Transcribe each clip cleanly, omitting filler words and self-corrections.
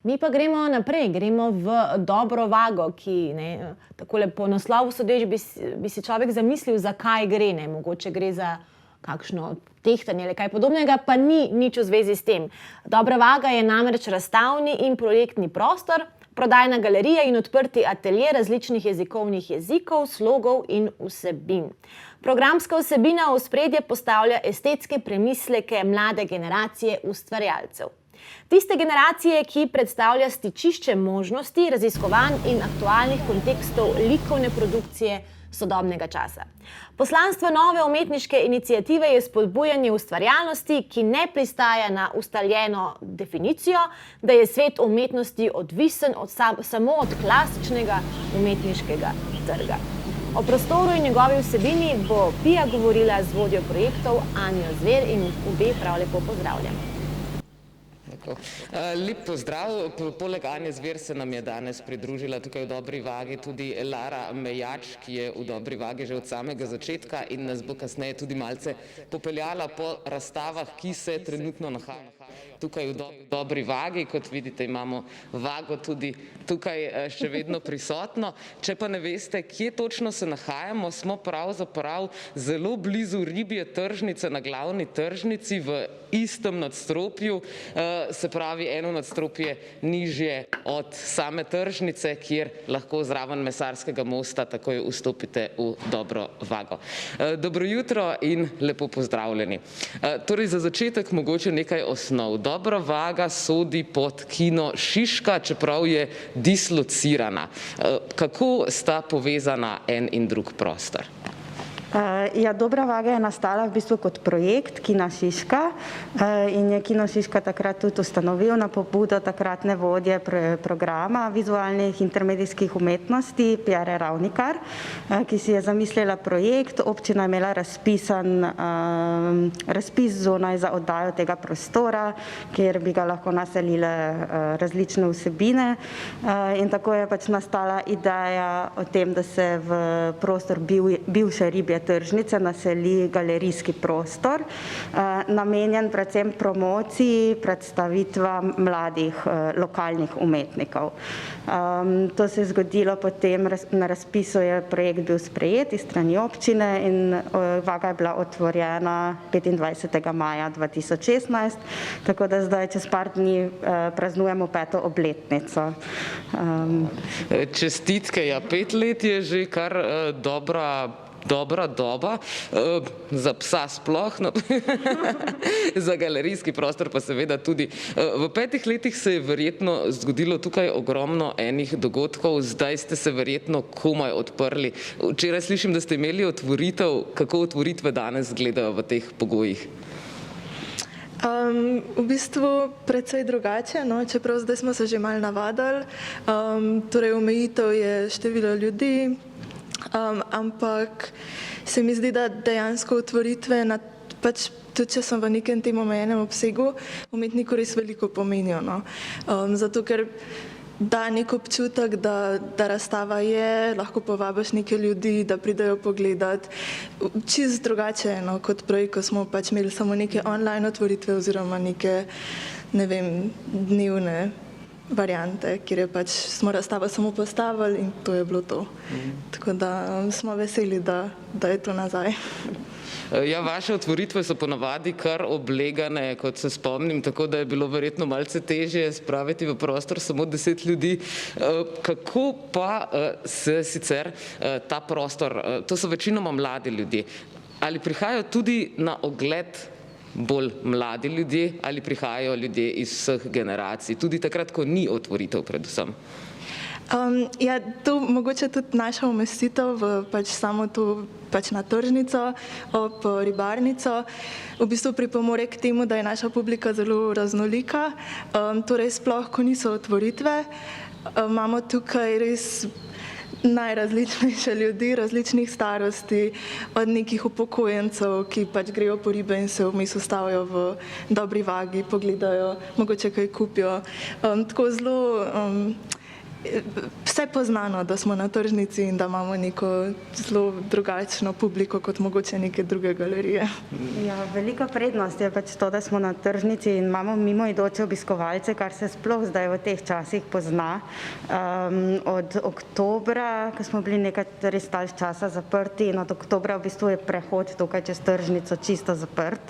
Mi pa gremo naprej, gremo v dobro vago, ki takole po naslovu sodeč bi si človek zamislil, zakaj gre, mogoče gre za kakšno tehtanje ali kaj podobnega, pa ni nič v zvezi s tem. Dobra vaga je namreč razstavni in projektni prostor, prodajna galerija in odprti atelje različnih jezikovnih jezikov, slogov in vsebin. Programska vsebina v ospredje postavlja estetske premisleke mlade generacije ustvarjalcev. Tiste generacije, ki predstavlja stičišče možnosti, raziskovanj in aktualnih kontekstov likovne produkcije sodobnega časa. Poslanstvo nove umetniške iniciative je spodbujanje ustvarjalnosti, ki ne pristaja na ustaljeno definicijo, da je svet umetnosti odvisen samo od klasičnega umetniškega trga. O prostoru in njegovi vsebini bo Pija govorila z vodjo projektov Anjo Zver in obe prav lepo pozdravljam. Lep pozdrav. Poleg Anje Zver se nam je danes pridružila tukaj v Dobri vagi tudi Lara Mejač, ki je v Dobri vagi že od samega začetka in nas bo kasneje tudi malce popeljala po razstavah, ki se trenutno nahajajo tukaj v Dobri vagi. Kot vidite, imamo vago tudi tukaj še vedno prisotno. Če pa ne veste, kje točno se nahajamo, smo pravzaprav zelo blizu Ribje tržnice na glavni tržnici v istem nadstropju, se pravi eno nadstropje nižje od same tržnice, kjer lahko zraven Mesarskega mosta takoj vstopite v Dobro vago. Dobro jutro in lepo pozdravljeni. Torej za začetek mogoče nekaj osnov. Dobra vaga sodi pod Kino Šiška, čeprav je dislocirana. Kako sta povezana en in drug prostor? Dobra vaga je nastala v bistvu kot projekt Kina Šiška in je Kino Šiška takrat tudi ustanovil na pobudo takratne vodje programa vizualnih intermedijskih umetnosti Pjere Ravnikar, ki si je zamislila projekt. Občina je imela razpis zunaj za oddajo tega prostora, kjer bi ga lahko naselile različne vsebine, in tako je pač nastala ideja o tem, da se v prostor bivše Ribje tržnice naseli galerijski prostor, namenjen predvsem promociji, predstavitvam mladih lokalnih umetnikov. To se je zgodilo potem, na razpisu je projekt bil sprejet iz strani občine in vaga je bila otvorjena 25. maja 2016, tako da zdaj čez par dni praznujemo 5. obletnico. Čestitke, ja, 5 let je že kar dobra doba, za psa sploh, za galerijski prostor pa seveda tudi. V 5 letih se je verjetno zgodilo tukaj ogromno enih dogodkov, zdaj ste se verjetno komaj odprli. Včeraj slišim, da ste imeli otvoritev. Kako otvoritve danes izgledajo v teh pogojih? V bistvu precej drugače, čeprav zdaj smo se že malo navadili. Torej omejitev je število ljudi, ampak se mi zdi, da dejansko otvoritve, pač tudi če sem v nekem tem omejenem obsegu, umetniku res veliko pomenijo. Zato, ker da nek občutek, da razstava je, lahko povabiš neke ljudi, da pridejo pogledat. Čisto drugače kot prej, ko smo pač imeli samo neke online otvoritve oziroma neke, ne vem, dnevne variante, kjer je pač smo razstavo samo postavili in to je bilo to. Tako da smo veseli, da je to nazaj. Ja, vaše otvoritve so ponavadi kar oblegane, kot se spomnim, tako da je bilo verjetno malce težje spraviti v prostor samo 10 ljudi. Kako pa se sicer ta prostor, to so večinoma mladi ljudje, ali prihajajo tudi na ogled bolj mladi ljudje ali prihajajo ljudje iz vseh generacij, tudi takrat, ko ni otvoritev predvsem? Ja, to mogoče tudi naša umestitev samo tu na tržnico, ob ribarnico, v bistvu pripomore k temu, da je naša publika zelo raznolika. Torej sploh, ko niso otvoritve, imamo tukaj res najrazličnejše ljudi, različnih starosti, od nekih upokojencev, ki pač grejo po ribe in se vmes ustavijo v Dobri vagi, pogledajo, mogoče kaj kupijo. Tako zelo vse poznano, da smo na tržnici in da imamo neko zelo drugačno publiko kot mogoče neke druge galerije. Ja, velika prednost je pač to, da smo na tržnici in imamo mimoidoče obiskovalce, kar se sploh zdaj v teh časih pozna. Od oktobra, ko smo bili nekaj res dalj časa zaprti, in od oktobra v bistvu je prehod tukaj čez tržnico čisto zaprt.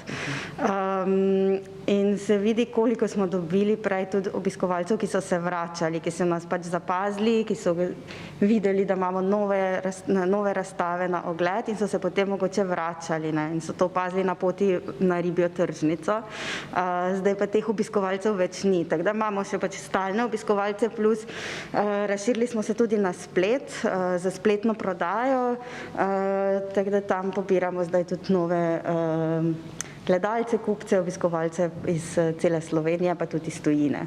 In se vidi, koliko smo dobili prej tudi obiskovalcev, ki so se vračali, ki so nas pač zapazili, ki so videli, da imamo nove razstave na ogled in so se potem mogoče vračali, ne, in so to opazili na poti na Ribjo tržnico. Zdaj pa teh obiskovalcev več ni, tako da imamo še pač stalne obiskovalce, plus razširili smo se tudi na splet, za spletno prodajo, tako da tam pobiramo zdaj tudi nove gledalce, kupce, obiskovalce iz cele Slovenije, pa tudi iz tujine.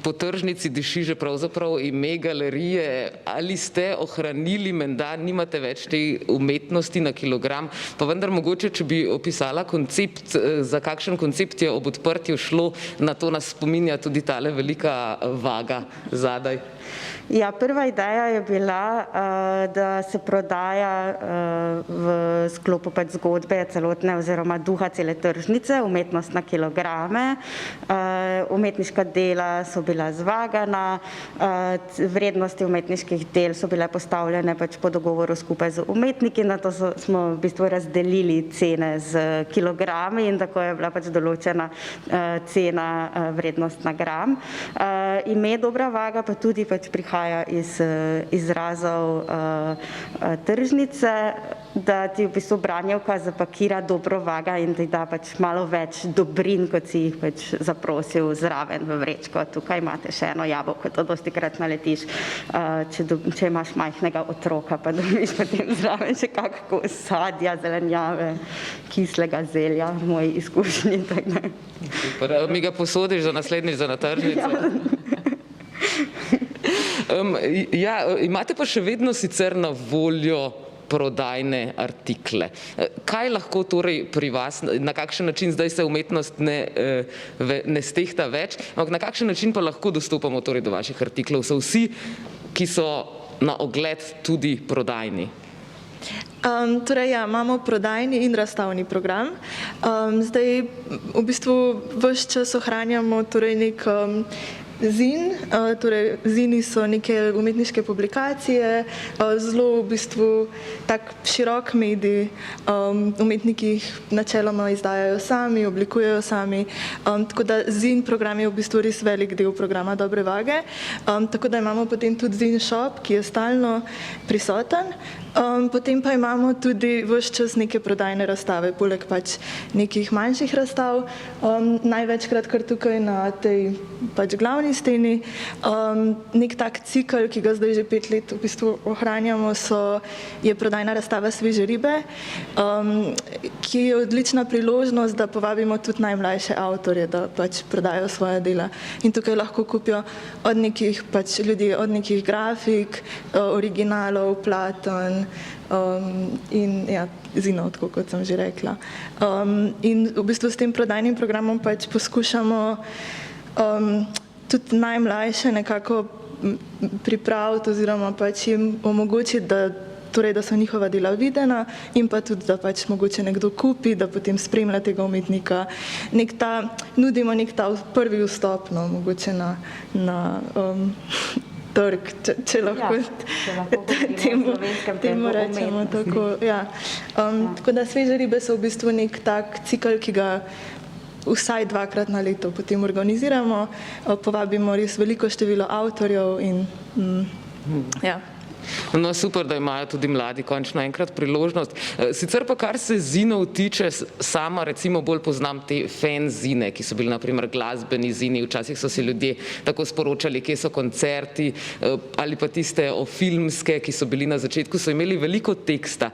Po tržnici diši že pravzaprav ime galerije. Ali ste ohranili, menda nimate več te umetnosti na kilogram, pa vendar mogoče, če bi opisala koncept, za kakšen koncept je ob odprtju šlo, na to nas spominja tudi tale velika vaga zadaj. Ja, prva ideja je bila, da se prodaja v sklopu pač zgodbe celotne oziroma duha cele tržnice, umetnost na kilograme. Umetniška dela so bila zvagana, vrednosti umetniških del so bile postavljene pač po dogovoru skupaj z umetniki, na to smo v bistvu razdelili cene z kilogrami in tako je bila pač določena cena, vrednost na gram. Ime Dobra vaga pa tudi pač prihaja iz izrazov tržnice, da ti v bistvu branjevka zapakira dobro vaga in ti da pač malo več dobrin, kot si jih pač zaprosil zraven v vrečko. Tukaj imate še eno jabolko, to dostikrat naletiš, če imaš majhnega otroka, pa dobiš potem zraven še kak kos sadja, zelenjave, kislega zelja, v moji izkušnji. Mi ga posodiš za naslednjič za na tržnico? Imate pa še vedno sicer na voljo prodajne artikle. Kaj lahko torej pri vas, na kakšen način, zdaj se umetnost ne stehta več, ampak na kakšen način pa lahko dostopamo torej do vaših artiklov? So vsi, ki so na ogled, tudi prodajni? Torej, ja, imamo prodajni in razstavni program. Zdaj v bistvu ves čas ohranjamo torej nek zin, torej zini so neke umetniške publikacije, zelo v bistvu tak širok medij, umetniki jih načeloma izdajajo sami, oblikujejo sami, tako da zin program je v bistvu res velik del programa Dobre vage, tako da imamo potem tudi zin shop, ki je stalno prisoten, potem pa imamo tudi ves čas neke prodajne razstave, poleg pač nekih manjših razstav, največkrat kar tukaj na tej pač glavni steni. Nek tak cikel, ki ga zdaj že 5 let v bistvu ohranjamo, je prodajna razstava Sveže ribe, ki je odlična priložnost, da povabimo tudi najmlajše avtorje, da pač prodajo svoja dela. In tukaj lahko kupijo od nekih pač ljudi, od nekih grafik, originalov, platen, in ja, zinov, tako kot sem že rekla. In v bistvu s tem prodajnim programom pač poskušamo tudi najmlajše nekako pripraviti oziroma pač jim omogočiti, da so njihova dela videna in pa tudi, da pač mogoče nekdo kupi, da potem spremlja tega umetnika. Nudimo nek ta prvi vstop, no, mogoče na trg, če lahko temu rečemo tako. Tako da Sveže ribe so v bistvu nek tak cikel, ki ga vsaj 2-krat na leto potem organiziramo, povabimo res veliko število avtorjev in ja. No, super, da imajo tudi mladi končno enkrat priložnost. Sicer pa, kar se zinov tiče, sama recimo bolj poznam te fanzine, ki so bili na primer glasbeni zini, včasih so si ljudje tako sporočali, kje so koncerti, ali pa tiste o filmske, ki so bili na začetku, so imeli veliko teksta.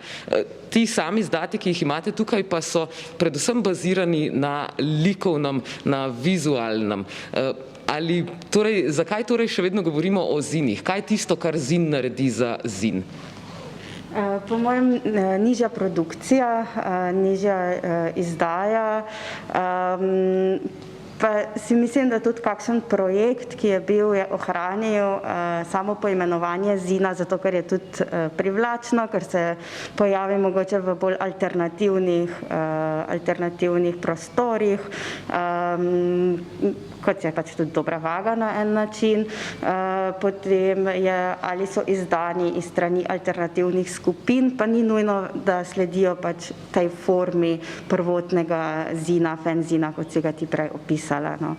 Ti sami izdati, ki jih imate tukaj, pa so predvsem bazirani na likovnem, na vizualnem. Zakaj torej še vedno govorimo o zinih? Kaj je tisto, kar zin naredi za zin? Po mojem nižja produkcija, nižja izdaja, Pa si mislim, da tudi kakšen projekt, ki je bil, je ohranil samo poimenovanje Zina, zato ker je tudi privlačno, ker se pojavi mogoče v bolj alternativnih prostorih, kot je pač tudi Dobra vaga na en način. Potem ali so izdani iz strani alternativnih skupin, pa ni nujno, da sledijo pač tej formi prvotnega zina, fanzina, kot si ga ti prej opisala. No.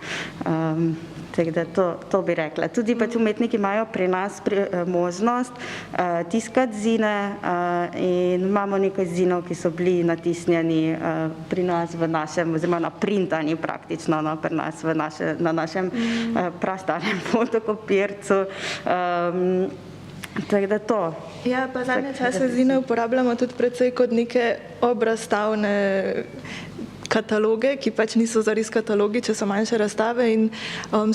Tako da to bi rekla. Tudi pač umetniki imajo pri nas možnost tiskati zine in imamo nekaj zinov, ki so bili natisnjeni pri nas v našem, oziroma naprintani praktično, no, pri nas na našem prastarem fotokopircu. Tako da to. Ja, pa zadnje čase zine uporabljamo tudi precej kot neke obrazstavne kataloge, ki pač niso zares katalogi, če so manjše razstave in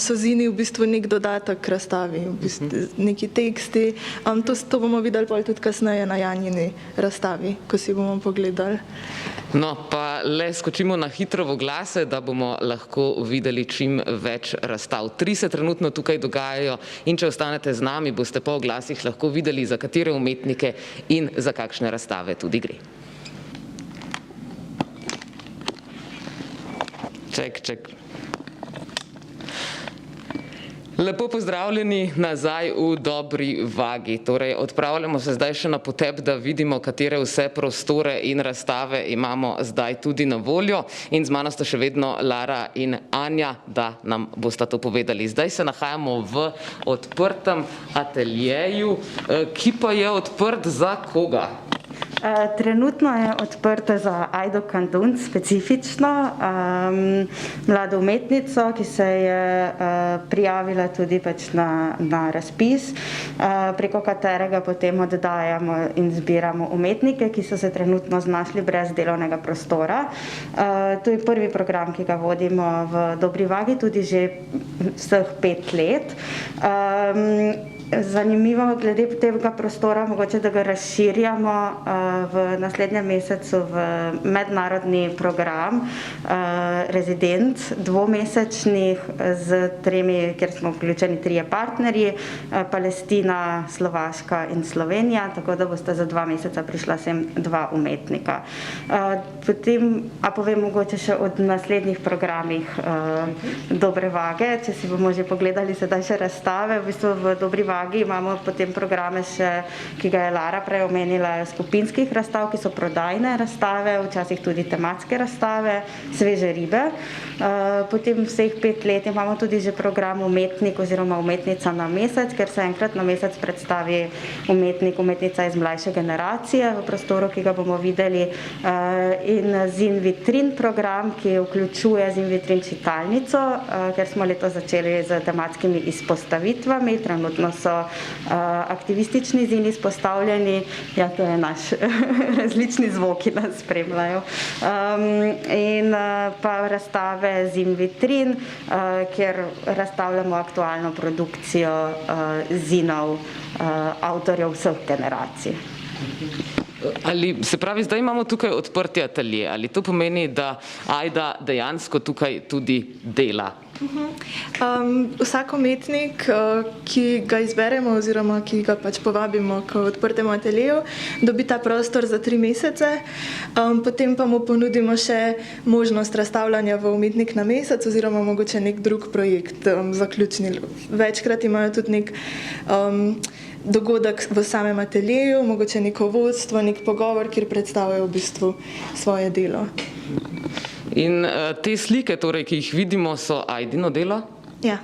so zini v bistvu nek dodatek k razstavi, v bistvu neki teksti. To bomo videli pol tudi kasneje na Janjini razstavi, ko si bomo pogledali. No, pa le skočimo na hitro v oglase, da bomo lahko videli čim več razstav. 3 se trenutno tukaj dogajajo in če ostanete z nami, boste po oglasih lahko videli, za katere umetnike in za kakšne razstave tudi gre. Ček. Lepo pozdravljeni nazaj v Dobri vagi. Torej, odpravljamo se zdaj še na potep, da vidimo, katere vse prostore in razstave imamo zdaj tudi na voljo. In z mano sta še vedno Lara in Anja, da nam bosta to povedali. Zdaj se nahajamo v odprtem ateljeju, ki pa je odprt za koga? Trenutno je odprta za Ajdo Kandun specifično, mlado umetnico, ki se je prijavila tudi pač na razpis, preko katerega potem oddajamo in zbiramo umetnike, ki so se trenutno znašli brez delovnega prostora. To je prvi program, ki ga vodimo v Dobri vagi, tudi že vseh 5 let. Zanimivo glede tega prostora, mogoče da ga razširjamo v naslednjem mesecu v mednarodni program rezidenc, 2-mesečnih z 3, kjer smo vključeni 3 partnerji, Palestina, Slovaška in Slovenija, tako da boste za 2 meseca prišla sem 2 umetnika. Potem, povem mogoče še od naslednjih programih Dobre vage, če si bomo že pogledali sedaj še razstave, v bistvu v Dobri vagi imamo potem programe še, ki ga je Lara prej omenila, skupinskih razstav, ki so prodajne razstave, včasih tudi tematske razstave, sveže ribe. Potem vseh 5 let imamo tudi že program umetnik oziroma umetnica na mesec, ker se enkrat na mesec predstavi umetnik, umetnica iz mlajše generacije v prostoru, ki ga bomo videli, in Zin vitrin program, ki vključuje Zin vitrin čitalnico, ker smo letos začeli z tematskimi izpostavitvami, trenutno so aktivistični zini izpostavljeni, ja, to je naš različni zvoki nas spremljajo. In pa razstave Zin vitrin, kjer razstavljamo aktualno produkcijo zinov avtorjev vseh generacij. Ali se pravi, zdaj imamo tukaj odprti atelje, ali to pomeni, da Ajda dejansko tukaj tudi dela? Vsak umetnik, ki ga izberemo oziroma ki ga pač povabimo k odprtemu ateljeju, dobi ta prostor za 3 mesece, potem pa mu ponudimo še možnost razstavljanja v umetnik na mesec oziroma mogoče nek drug projekt zaključni. Večkrat imajo tudi nek dogodek v samem ateljeju, mogoče neko vodstvo, nek pogovor, kjer predstavljajo v bistvu svoje delo. In te slike, torej, ki jih vidimo, so Ajdino delo? Ja.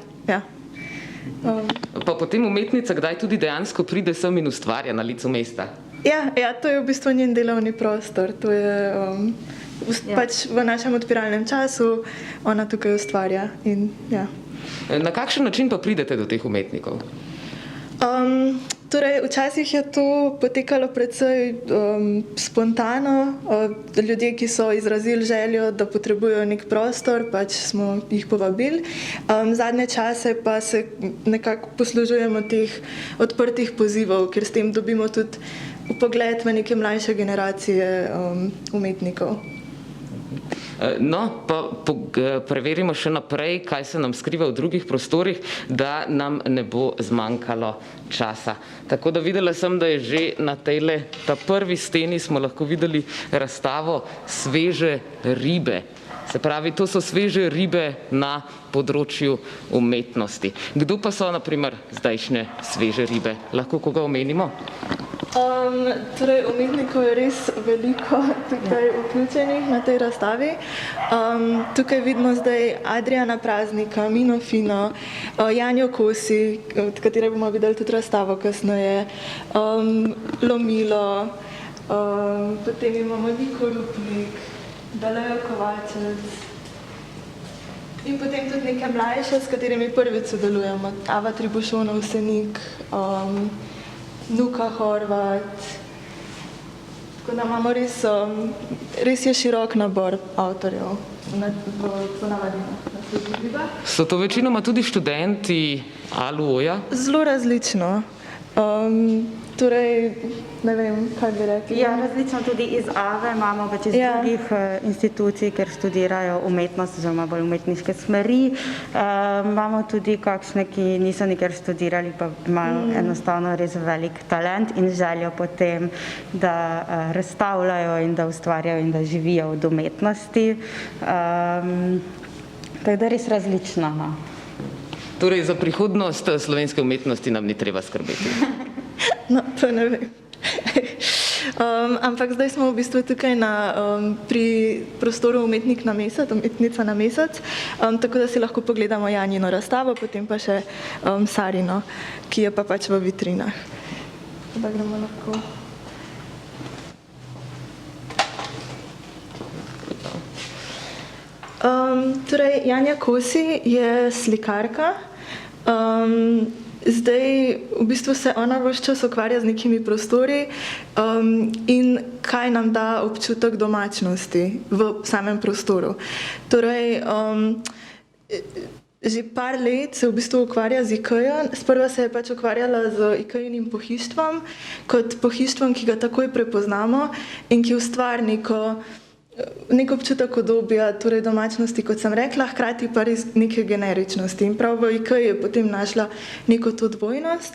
Pa potem umetnica kdaj tudi dejansko pride sem in ustvarja na licu mesta? Ja, to je v bistvu njen delovni prostor. To je pač v našem odpiralnem času, ona tukaj ustvarja. In, ja. Na kakšen način pa pridete do teh umetnikov? Torej, včasih je to potekalo precej spontano. Ljudje, ki so izrazili željo, da potrebujejo nek prostor, pač smo jih povabili. Zadnje čase pa se nekako poslužujemo teh odprtih pozivov, ker s tem dobimo tudi vpogled v neke mlajše generacije umetnikov. No, pa preverimo še naprej, kaj se nam skriva v drugih prostorih, da nam ne bo zmanjkalo časa. Tako da videla sem, da je že na ta prvi steni smo lahko videli razstavo Sveže ribe. Se pravi, to so sveže ribe na področju umetnosti. Kdo pa so, na primer, zdajšnje sveže ribe? Lahko koga omenimo? Torej, umetnikov je res veliko tukaj vključenih na tej razstavi. Tukaj vidimo zdaj Adriana Praznika, Mino Fino, Janjo Kosi, od katere bomo videli tudi razstavo kasneje, Lomilo, potem imamo Niko Rupnik, Dalejo Kovačec in potem tudi neke mlajše, s katerimi prvič sodelujemo. Ava Tribušonov Senik, Nuka Horvat. Tako da imamo res je širok nabor avtorjev ponavadi na svežih ribah. So to večinoma tudi študenti ALUO-ja? Zelo različno. Torej, ne vem, kaj bi rekli. Ja, različno tudi iz AVE, imamo pač iz drugih institucij, ker študirajo umetnost oziroma bolj umetniške smeri. Imamo tudi kakšne, ki niso nikjer študirali, pa imajo enostavno res velik talent in željo potem, da razstavljajo in da ustvarjajo in da živijo od umetnosti. Tako da res različno. No. Torej, za prihodnost slovenske umetnosti nam ni treba skrbeti. No, to ne vem. Ampak zdaj smo v bistvu tukaj pri prostoru Umetnik na mesec, Umetnica na mesec, tako da si lahko pogledamo Janjino razstavo, potem pa še Sarino, ki je pa pač v vitrinah. Da gremo lahko. Torej, Janja Kosi je slikarka. Zdaj v bistvu se ona ves čas ukvarja z nekimi prostori in kaj nam da občutek domačnosti v samem prostoru. Torej, že par let se v bistvu ukvarja z IKEA. Sprva se je pač ukvarjala z IKEA-nim pohištvom, kot pohištvom, ki ga takoj prepoznamo in ki ustvari nek občutek udobja, torej domačnosti, kot sem rekla, hkrati pa res neke generičnosti. In prav v IKEA je potem našla neko to dvojnost.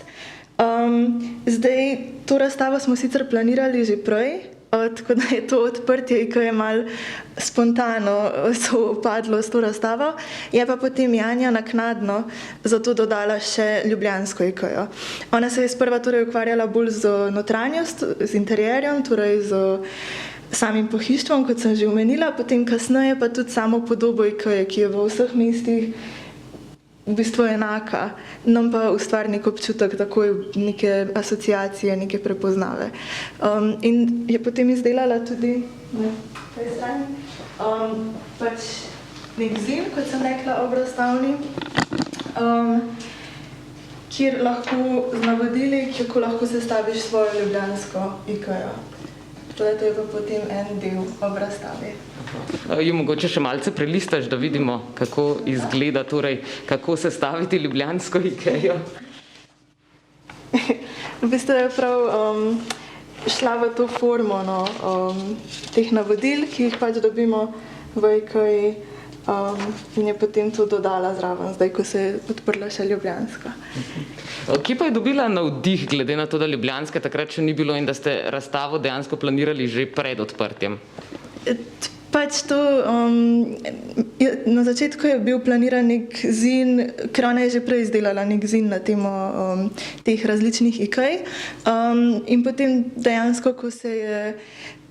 Zdaj, to razstavo smo sicer planirali že prej, tako da je to odprtje IKEA malo spontano padlo s to razstavo. Je pa potem Janja naknadno zato dodala še ljubljansko IKEA. Ona se je sprva torej ukvarjala bolj z notranjost, z interierjem, torej z samim pohištvom, kot sem že omenila, potem kasneje pa tudi samo podobo IKEA, ki je v vseh mestih v bistvu enaka, nam pa ustvari nek občutek, takoj neke asociacije, neke prepoznave. In je potem izdelala tudi pač nek zim, kot sem rekla, obrazstavni, kjer lahko z navodili, kako lahko sestaviš svojo ljubljansko IKEA. To je pa potem en del obrazstave. Jo mogoče še malce prelistaš, da vidimo, kako izgleda, torej, kako sestaviti ljubljansko IKEA? V bistvu je prav šla v to formo teh navodil, ki jih pač dobimo v IKEA in je potem to dodala zraven, zdaj, ko se je odprla še ljubljanska. Kje pa je dobila navdih, glede na to, da ljubljanske takrat še ni bilo in da ste razstavo dejansko planirali že pred odprtjem? Pač to, na začetku je bil planiran nek zin, ker ona je že prej izdelala nek zin na temo teh različnih IKEA. In potem dejansko, ko se je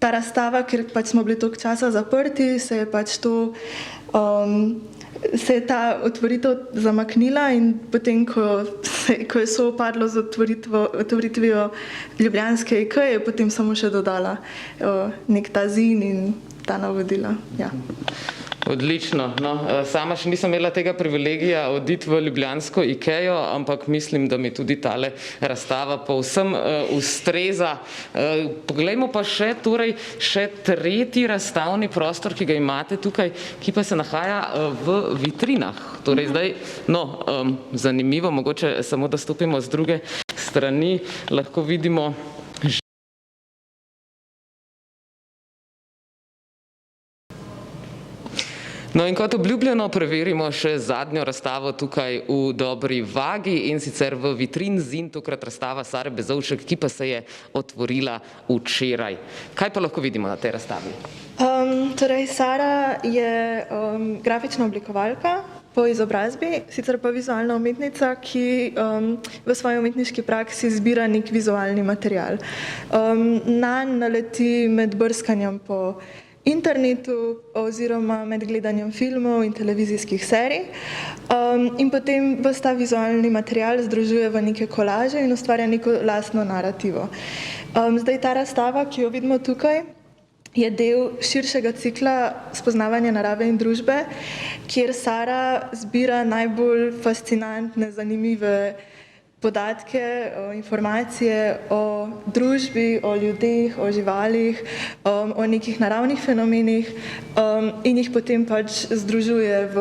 ta razstava, ker pač smo bili toliko časa zaprti, se je pač to se je ta otvoritev zamaknila in potem, ko je soopadlo z otvoritvijo ljubljanske IKEA, je potem samo še dodala nek ta zin in ta navodila. Ja. Odlično. No, sama še nisem imela tega privilegija oditi v ljubljansko IKEA, ampak mislim, da mi tudi tale razstava povsem ustreza. Poglejmo pa še tretji razstavni prostor, ki ga imate tukaj, ki pa se nahaja v vitrinah. Torej zdaj, zanimivo, mogoče samo da stopimo z druge strani, lahko vidimo No in kot obljubljeno, preverimo še zadnjo razstavo tukaj v Dobri vagi, in sicer v vitrin Zin, tokrat razstava Sare Bezovšek, ki pa se je otvorila včeraj. Kaj pa lahko vidimo na tej razstavi? Torej, Sara je grafična oblikovalka po izobrazbi, sicer pa vizualna umetnica, ki v svoji umetniški praksi zbira nek vizualni material. Nanj naleti med brskanjem po internetu oziroma med gledanjem filmov in televizijskih serij in potem ves ta vizualni material združuje v neke kolaže in ustvarja neko lastno narativo. Zdaj ta razstava, ki jo vidimo tukaj, je del širšega cikla spoznavanja narave in družbe, kjer Sara zbira najbolj fascinantne, zanimive podatke, informacije o družbi, o ljudeh, o živalih, o nekih naravnih fenomenih in jih potem pač združuje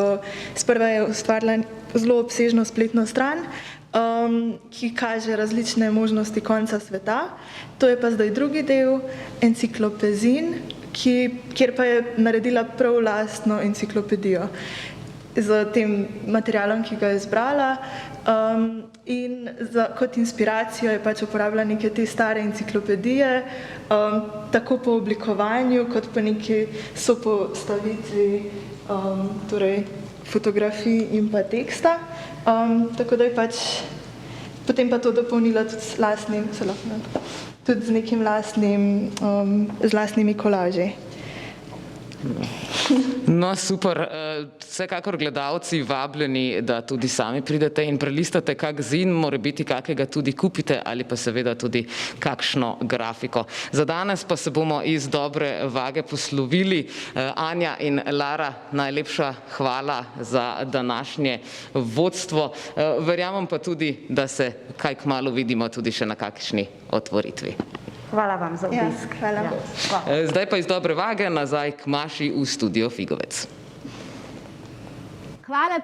sprva je ustvarila zelo obsežno spletno stran, ki kaže različne možnosti konca sveta. To je pa zdaj drugi del, Enciklopezin, kjer pa je naredila prav lastno enciklopedijo z tem materialom, ki ga je zbrala, in kot inspiracijo je pač uporabila neke te stare enciklopedije, tako po oblikovanju, kot po neki sopostavitvi torej fotografij in pa teksta. Tako da je pač potem pa to dopolnila tudi z nekim z lastnimi kolaži. No, super. Vsekakor gledalci vabljeni, da tudi sami pridete in prelistate kak zin, morebiti kakega tudi kupite ali pa seveda tudi kakšno grafiko. Za danes pa se bomo iz Dobre vage poslovili. Anja in Lara, najlepša hvala za današnje vodstvo. Verjamem pa tudi, da se kaj kmalu vidimo tudi še na kakšni otvoritvi. Hvala vam za obisk. Ja, hvala. Zdaj pa iz Dobre vage nazaj k Maši v studio Figovec. Hvala,